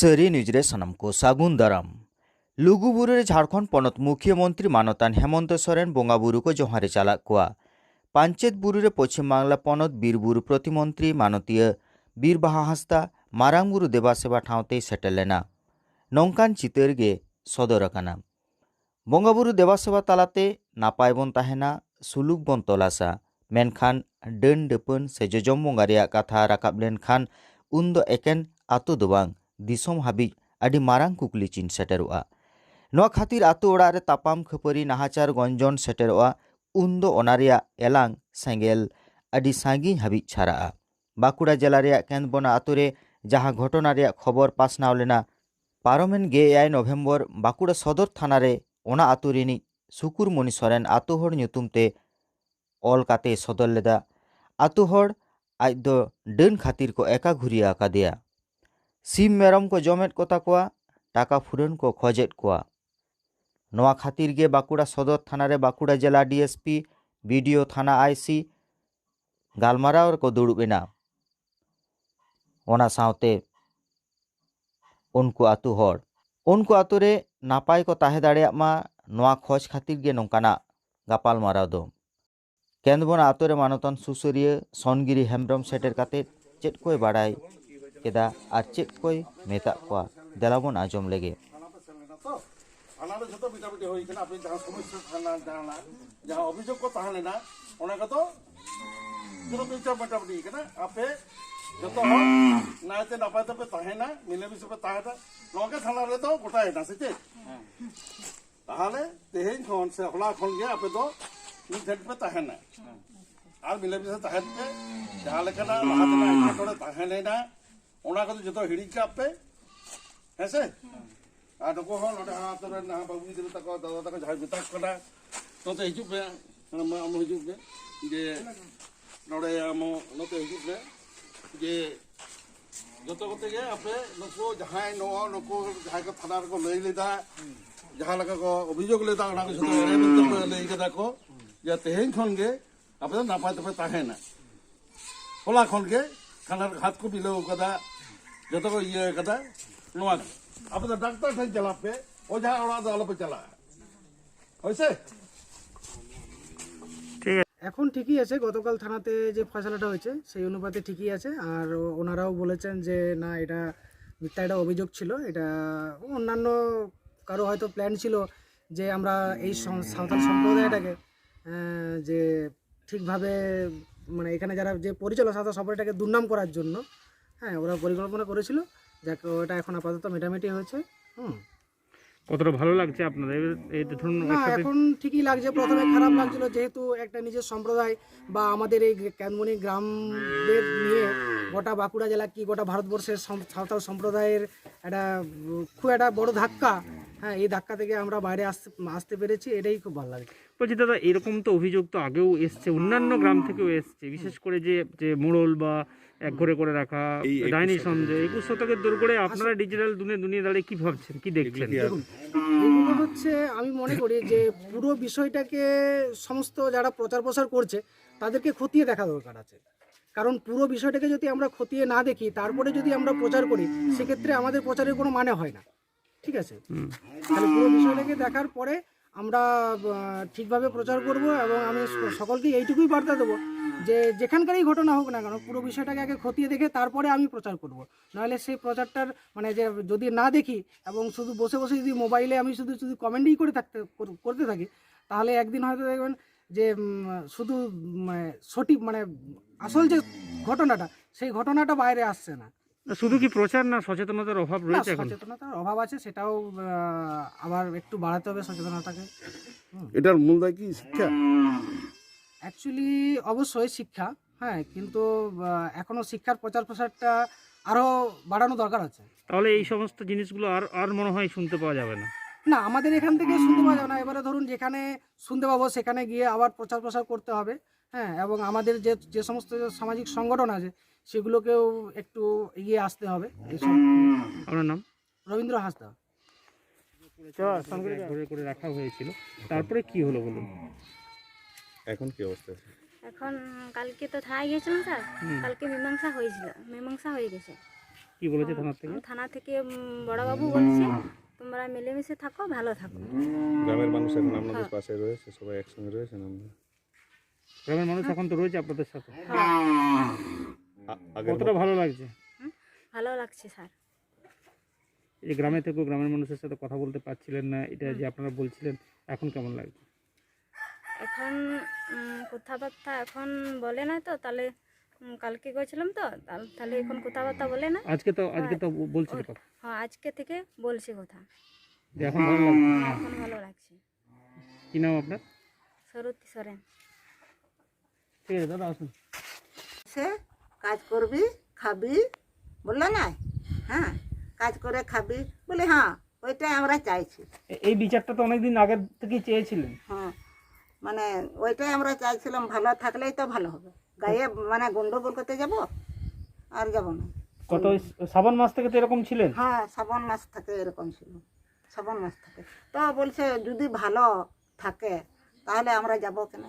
सरी निजरे सनम को सागुन दाराम लुगुबुरु झारखंड पनत मुख्यमंत्री मानतान हेमंत सोरेन बोंगाबुरु को जोहारे चालाक कोआ पांचेत बुरु रे पश्चिम बांगला पनत बीरबुरु प्रतिमंत्री मानतीय बीरबाहा हांसदा मारांगबुरु देवासेवा ठावते सेटेल लेना नौकान चितर गे सदर आकाना बोंगाबुरु देवासेवा तालाते नापाय बन ताहेना सुलुक बन तलासा मेनखान डोन डोपन से जजम बंगा रेयाग कथा राकाब लेनखान उन दो एकेन आतो दो बांग दिसोम हाबिज आदि मारांग कुकली चिन सेटेरोआ नोआ खातिर आतो ओड़ा रे तापाम खपरी नाहाचार गंजन सेटेरोआ उन दो ओनारिया एलांग सेंगेल आदि सांगी हाबिज छाराआ बाकुड़ा जिला रेयाग केंदबोना आतो रे जहां घटना रेयाग खबर पासनाव लेना पारोमेन 8 नवेम्बर बाकुड़ा सदर थाना रे ओना आतो रिनी सुकुरमणि सोरेन आतो हर ᱧᱩᱛᱩᱢ ऑल काते सदर लेदा आतो हर आज दो डन खातिर को एका घुरिया आकादेया सीम मेरम को जमेट को ताकुआ टाका फुरन को खोजेट कोआ नोआ खातिर गे बाकुड़ा सदर थाना रे बाकुड़ा जिला डीएसपी बीडीओ थाना आईसी गालमाराव को दुड़ुबेना ओना सावते उनको आतो रे नापाय को ताहे दाड़ेयाग मा नोआ खोज खातिर गे नोंकाना गापाल माराव दो केंदबोना आतो रे मानतन सुसुरिया सनगिरी हेम्ब्रम सेटेर काते चेट कोय बाड़ाय केदा आर चेट कोय मेता कोआ देलाबन आजम लेगे जोतो नायते नापाय तपे ताहेना मिलेमिसे पे ताहेना नोके थाना रे तो गोटायना से चे ताहले तेहेन खन से हला खन गे आपे तो नी ठेट पे ताहेना आर मिलेमिसे ताहेन पे जहां लेकना लाहातना एक तोड़े ताहेना ओना को जोतो हिड़ी का पे हेसे आ तो को हो नोटे हा तो ना बाबू दिल तक दादा तक झाई बिता कना तो हिजु पे हम हिजु पे जे नोडे हम नोते हिजु पे जे जोतो कोते गे आपे नको जहाय नको जहाय को थाना को लई लेदा जहां लगा को अभियोग लेदा ओना को जोतो रे में लई केदा को जे तेहेन खन गे आपे नापाय तपे ताहेना होला खन गे खानार हाथ को बिलो कदा जोतो को ये कदा नोआ आपे तो डॉक्टर ठन चला पे ओझा ओड़ा दो पे चला होइसे এখন ঠিকই আছে গতকাল থানাতে যে ফয়সালাটা হয়েছে সেই অনুপাতে ঠিকই আছে আর ওনারাও বলেছেন যে না এটা মিথ্যা একটা অভিযোগ ছিল এটা অন্যান্য কারো হয়তো প্ল্যান ছিল যে আমরা এই সাঁওতাল সম্প্রদায়টাকে যে ঠিকভাবে মানে এখানে যারা যে পরিচালক সাঁওতাল সম্প্রদায়টাকে দুর্নাম করার জন্য হ্যাঁ ওরা পরিকল্পনা করেছিল যাকে ওটা এখন আপাতত মেটামেটি হয়েছে কতটা ভালো লাগছে আপনাদের এই ধরুন না এখন ঠিকই লাগছে প্রথমে খারাপ লাগছিল যেহেতু একটা নিজের সম্প্রদায় বা আমাদের এই কেন্দমণি গ্রামদের নিয়ে গোটা বাঁকুড়া জেলা কি গোটা ভারতবর্ষের সাঁওতাল সম্প্রদায়ের একটা খুব একটা বড় ধাক্কা হ্যাঁ এই ধাক্কা থেকে আমরা বাইরে আসতে পেরেছি এটাই খুব ভালো লাগে বলছি দাদা এরকম তো অভিযোগ তো আগেও এসছে অন্যান্য গ্রাম থেকেও এসছে বিশেষ করে যে মোড়ল বা এক ঘরে করে রাখা ডাইনি সন্দেহ 21 শতকের দূর করে আপনারা ডিজিটাল দুনিয়া দাঁড়িয়ে কি ভাবছেন কি দেখছেন এগুলো হচ্ছে আমি মনে করি যে পুরো বিষয়টাকে সমস্ত যারা প্রচার প্রসার করছে তাদেরকে খতিয়ে দেখা দরকার আছে কারণ পুরো বিষয়টাকে যদি আমরা খতিয়ে না দেখি তারপরে যদি আমরা প্রচার করি সেক্ষেত্রে আমাদের প্রচারের কোনো মানে হয় না ঠিক আছে তাহলে পুরো বিষয়টাকে দেখার পরে আমরা ঠিকভাবে প্রচার করব এবং আমি সকলকে এইটুকুই বার্তা দেবো যে যেখানকারই ঘটনা হোক না কেন পুরো বিষয়টাকে আগে খতিয়ে দেখে তারপরে আমি প্রচার করব নাহলে সেই প্রচারটার মানে যে যদি না দেখি এবং শুধু বসে বসে যদি মোবাইলে আমি শুধু কমেন্টই করতে থাকি তাহলে একদিন হয়তো দেখবেন যে শুধু সঠিক মানে আসল যে ঘটনাটা সেই ঘটনাটা বাইরে আসছে না শুধু কি প্রচার না সচেতনতার অভাব রয়েছে এখন সচেতনতার অভাব আছে সেটাও আবার একটু বাড়াতে হবে সচেতনতাকে এটার মূল দায় কি শিক্ষা অ্যাকচুয়ালি অবশ্যই শিক্ষা হ্যাঁ কিন্তু এখনো শিক্ষার প্রচার প্রসারটা আরও বাড়ানো দরকার আছে তাহলে এই সমস্ত জিনিসগুলো আর মনে হয় শুনতে পাওয়া যাবে না না আমাদের এখান থেকে শুনতে পাওয়া যাবে না এবারে ধরুন যেখানে শুনতে পাবো সেখানে গিয়ে আবার প্রচার প্রসার করতে হবে হ্যাঁ এবং আমাদের যে সমস্ত সামাজিক সংগঠন আছে সেগুলোকেও একটু এগিয়ে আসতে হবে এইসব আপনার নাম রবীন্দ্র হাঁসদা ঘরে করে রাখা হয়েছিল তারপরে কি হলো বলুন এখন কি অবস্থা এখন কালকে তো থানায় গিয়েছিলাম স্যার কালকে মীমাংসা হয়ে গেছে কি বলেছে থানার থেকে? থানা থেকে বড়বাবু বলছে তোমরা মিলেমিশে থাকো, ভালো থাকো। গ্রামের মানুষ এখন আপনাদের পাশে রয়েছে, সবাই একসঙ্গে রয়েছেন আমরা। গ্রামের মানুষ এখন তো রয়েছে আপনাদের সাথে, আগের কতটা ভালো লাগছে? ভালো লাগছে স্যার। এই যে গ্রামে থেকেও গ্রামের মানুষের সাথে কথা বলতে পারছিলেন না, এটা যে আপনারা বলছিলেন, এখন কেমন লাগছে? এখন কথাবার্তা এখন বলে না তো, তাহলে কালকে গেছিলাম তো, তাহলে এখন কথাবার্তা বলে না। আজকে তো বলছিল কথা, হ্যাঁ আজকে থেকে বলছি কথা। যে এখন ভালো লাগছে। এখন ভালো লাগছে। কি নাম আপনার? সরস্বতী সরেন। ঠিক আছে দাদা, আসুন। সে কাজ করবি, খাবি, বললো না? হ্যাঁ, কাজ করে খাবি বলে, হ্যাঁ ওইটাই আমরা চাইছি। এই বিচারটা তো অনেকদিন আগে থেকেই চেয়েছিলেন। হ্যাঁ, মানে ওইটাই আমরা চাইছিলাম, ভালো থাকলেই তো ভালো হবে। গায়ে মানে গন্ডগোল করতে যাব আর যাব না। কত শ্রাবণ মাস থেকে তো এরকম ছিলেন? হ্যাঁ, শ্রাবণ মাস থেকে এরকম ছিল, শ্রাবণ মাস থেকে। তো বলছে যদি ভালো থাকে তাহলে আমরা যাব কেন,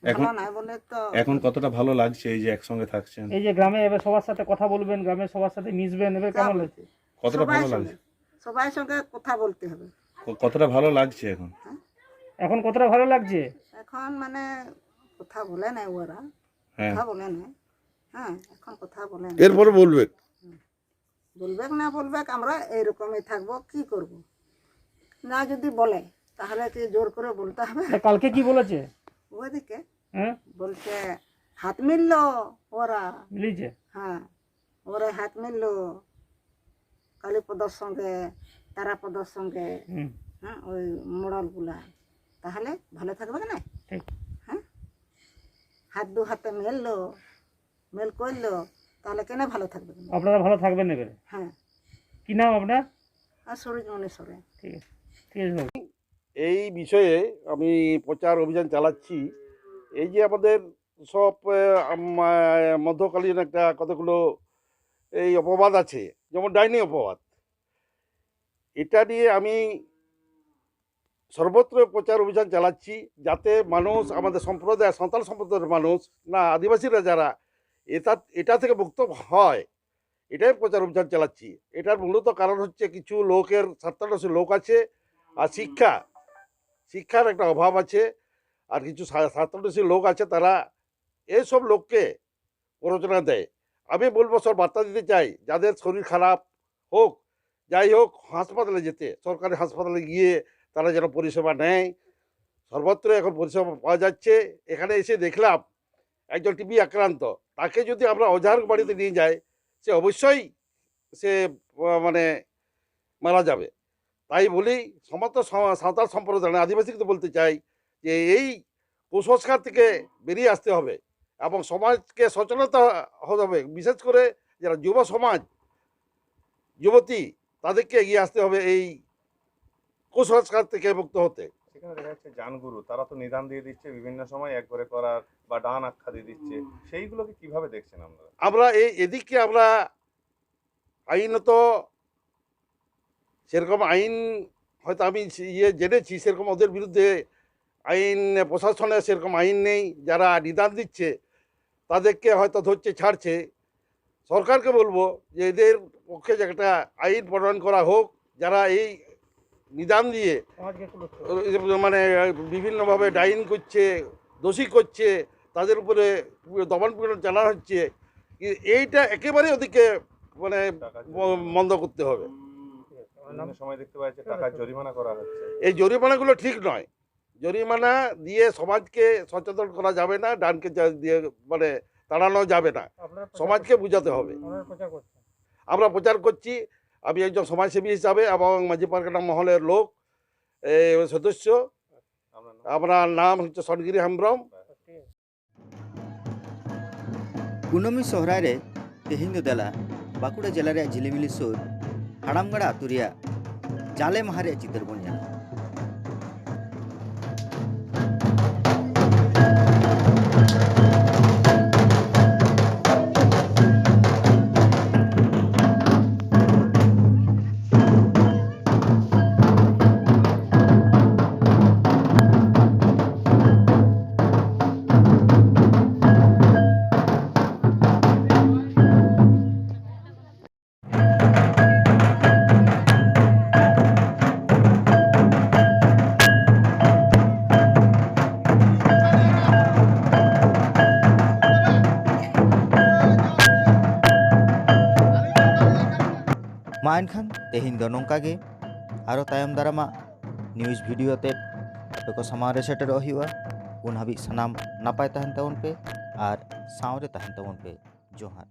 ভালো নাই বলে তো। এখন কতটা ভালো লাগছে এই যে একসঙ্গে থাকছেন? এই যে গ্রামে এবার সবার সাথে কথা বলবেন, গ্রামের সবার সাথে মিশবেন, এবার কেমন লাগছে? কতটা ভালো লাগছে? সবাই সঙ্গে কথা বলতে হবে। কতটা ভালো লাগছে এখন? এখন কতটা ভালো লাগছে? এখন মানে কথা বলে নাই ওরা, হ্যাঁ, কথা বলে নাই। হ্যাঁ, এখন কথা বলে নাই। এরপরে বলবে বলবে না বলবে, আমরা এইরকমই থাকবো, কি করব। না যদি বলে তাহলে কি জোর করে বলতে হবে? কালকে কি বলেছে? ওইদিকে হ্যাঁ, বলছে হাত মিললো ওরা। মিলিয়েছে? হ্যাঁ, ওরা হাত মিললো কালীপদর সঙ্গে, তারাপদর সঙ্গে। হুম, হ্যাঁ, ওই মোড়লগুলা, তাহলে ভালো থাকবে না? ঠিক। হ্যাঁ, হাত দু হাতে মেললো, মেল করলো, তাহলে কেন ভালো থাকবে না? আপনারা ভালো থাকবেন এবারে। হ্যাঁ, কি নাম আপনার? আর সরোজমণি সরেন। ঠিক আছে, ঠিক আছে বাবু। এই বিষয়ে আমি প্রচার অভিযান চালাচ্ছি। এই যে আমাদের সব মধ্যকালীন একটা কতগুলো এই অপবাদ আছে, যেমন ডাইনি অপবাদ, এটা নিয়ে আমি সর্বত্র প্রচার অভিযান চালাচ্ছি, যাতে মানুষ, আমাদের সম্প্রদায়, সাঁওতাল সম্প্রদায়ের মানুষ, না আদিবাসীরা যারা এটা থেকে মুক্ত হয়, এটাই প্রচার অভিযান চালাচ্ছি। এটার মূলত কারণ হচ্ছে কিছু লোকের, স্বার্থান্বেষী লোক আছে, আর শিক্ষার একটা অভাব আছে, আর কিছু স্বার্থান্বেষী লোক আছে, তারা এইসব লোককে প্ররোচনা দেয়। আমি বলবো, সব বার্তা দিতে চাই, যাদের শরীর খারাপ হোক, যাই হোক, হাসপাতালে যেতে, সরকারি হাসপাতালে গিয়ে তারা যেন পরিষেবা নেয়। সর্বত্র এখন পরিষেবা পাওয়া যাচ্ছে। এখানে এসে দেখলাম একজন টিবি আক্রান্ত, তাকে যদি আমরা ওঝার বাড়িতে নিয়ে যাই, সে অবশ্যই সে মানে মারা যাবে। তাই বলি সমস্ত সাঁওতাল সম্প্রদায়, আদিবাসীকে বলতে চাই যে এই কুসংস্কার থেকে বেরিয়ে আসতে হবে এবং সমাজকে সচেতনতা হতে হবে। বিশেষ করে যারা যুব সমাজ, যুবতী, তাদেরকে এগিয়ে আসতে হবে এই কুসংস্কার থেকে মুক্ত হতে। সেখানে দেখা যাচ্ছে জানগুরু, তারা তো নিদান দিয়ে দিচ্ছে বিভিন্ন সময়, এক ঘরে করার বা ডান আখ্যা দিয়ে দিচ্ছে, সেইগুলোকে কিভাবে দেখছেন আপনারা? আমরা এদিকে আমরা আইনত সেরকম আইন হয়তো আমি জেনেছি, সেরকম ওদের বিরুদ্ধে আইন, প্রশাসনের সেরকম আইন নেই। যারা নিদান দিচ্ছে তাদেরকে হয়তো ধরছে, ছাড়ছে। সরকারকে বলবো যে এদের পক্ষে যে একটা আইন প্রণয়ন করা হোক, যারা এই নিদান দিয়ে মানে বিভিন্নভাবে ডাইন করছে, দোষী করছে, তাদের উপরে দমন পীড়ন চালানো হচ্ছে, এইটা একেবারে ওদিকে মানে বন্ধ করতে হবে। বিভিন্ন সময় দেখতে পাচ্ছি টাকার জরিমানা করা হচ্ছে। এই জরিমানাগুলো ঠিক নয়। জরিমানা দিয়ে সমাজকে সচেতন করা যাবে না, ডানকে দিয়ে মানে তাড়ানো যাবে না, সমাজকে বুঝাতে হবে। আমরা প্রচার করছি। আমি একজন সমাজসেবী হিসাবে এবং মাঝি পারগানা মহলের লোক, সদস্য। আমার নাম হচ্ছে সনগিরি হেমব্রম। ᱠᱩᱱᱟᱹᱢᱤ ᱥᱚᱦᱨᱟᱭ ᱨᱮ ᱛᱮᱦᱮᱧ ᱫᱚ ᱫᱮᱞᱟ ᱵᱟᱸᱠᱩᱲᱟ ᱡᱮᱞᱟ ᱨᱮᱭᱟᱜ ᱡᱷᱤᱞᱤᱢᱤᱞᱤ ᱥᱩᱨ ᱦᱟᱲᱟᱢᱜᱟᱲᱟ ᱟᱹᱛᱩ ᱨᱮᱭᱟᱜ ᱡᱟᱞᱮ ᱢᱟᱦᱟ ᱨᱮᱭᱟᱜ ᱪᱤᱛᱟᱹᱨ ᱵᱚᱱ ᱧᱮᱞᱟ। मा एनखान तेहेñ दो नोंका गे आरो तायम दारामा न्यूज़ भिडियो ते आपे को सामान रे सेटेरो हुआ उन हाबी सनाम नापाय तहन ताबन पे और सावरे तहन ताबन पे जोहार।